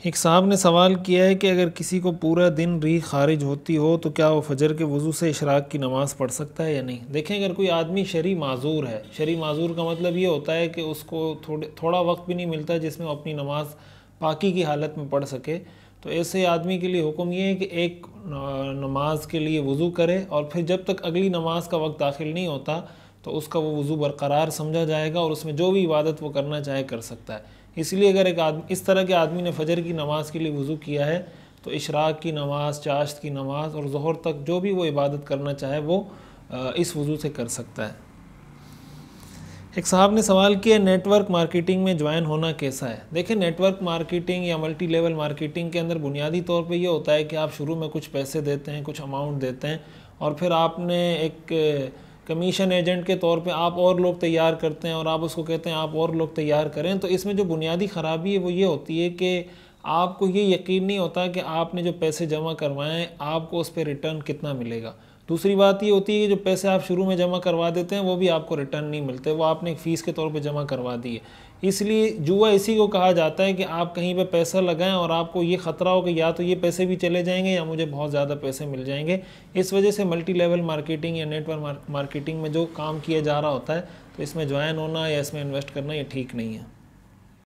एक साहब ने सवाल किया है कि अगर किसी को पूरा दिन रीह खारिज होती हो तो क्या वो फजर के वज़ू से इशराक की नमाज़ पढ़ सकता है या नहीं। देखें, अगर कोई आदमी शरई माजूर है, शरई माजूर का मतलब ये होता है कि उसको थोड़ा वक्त भी नहीं मिलता जिसमें वो अपनी नमाज पाकी की हालत में पढ़ सके, तो ऐसे आदमी के लिए हुक्म ये है कि एक नमाज के लिए वज़ू करे और फिर जब तक अगली नमाज का वक्त दाखिल नहीं होता तो उसका वो वज़ू बरकरार समझा जाएगा और उसमें जो भी इबादत वो करना चाहे कर सकता है। इसलिए अगर एक आदमी, इस तरह के आदमी ने फजर की नमाज़ के लिए वज़ू किया है तो इशराक की नमाज़, चाश्त की नमाज़ और ज़ोहर तक जो भी वो इबादत करना चाहे वो इस वज़ू से कर सकता है। एक साहब ने सवाल किया, नेटवर्क मार्केटिंग में ज्वाइन होना कैसा है। देखिए, नेटवर्क मार्केटिंग या मल्टी लेवल मार्केटिंग के अंदर बुनियादी तौर पे ये होता है कि आप शुरू में कुछ पैसे देते हैं, कुछ अमाउंट देते हैं और फिर आपने एक कमीशन एजेंट के तौर पे आप और लोग तैयार करते हैं और आप उसको कहते हैं आप और लोग तैयार करें। तो इसमें जो बुनियादी ख़राबी है वो ये होती है कि आपको ये यकीन नहीं होता कि आपने जो पैसे जमा करवाएं आपको उस पर रिटर्न कितना मिलेगा। दूसरी बात ये होती है कि जो पैसे आप शुरू में जमा करवा देते हैं वो भी आपको रिटर्न नहीं मिलते, वो आपने एक फ़ीस के तौर पे जमा करवा दी है। इसलिए जुआ इसी को कहा जाता है कि आप कहीं पे पैसा लगाएं और आपको ये ख़तरा हो कि या तो ये पैसे भी चले जाएंगे या मुझे बहुत ज़्यादा पैसे मिल जाएंगे। इस वजह से मल्टी लेवल मार्केटिंग या नेटवर्क मार्केटिंग में जो काम किया जा रहा होता है तो इसमें ज्वाइन होना या इसमें इन्वेस्ट करना ये ठीक नहीं है।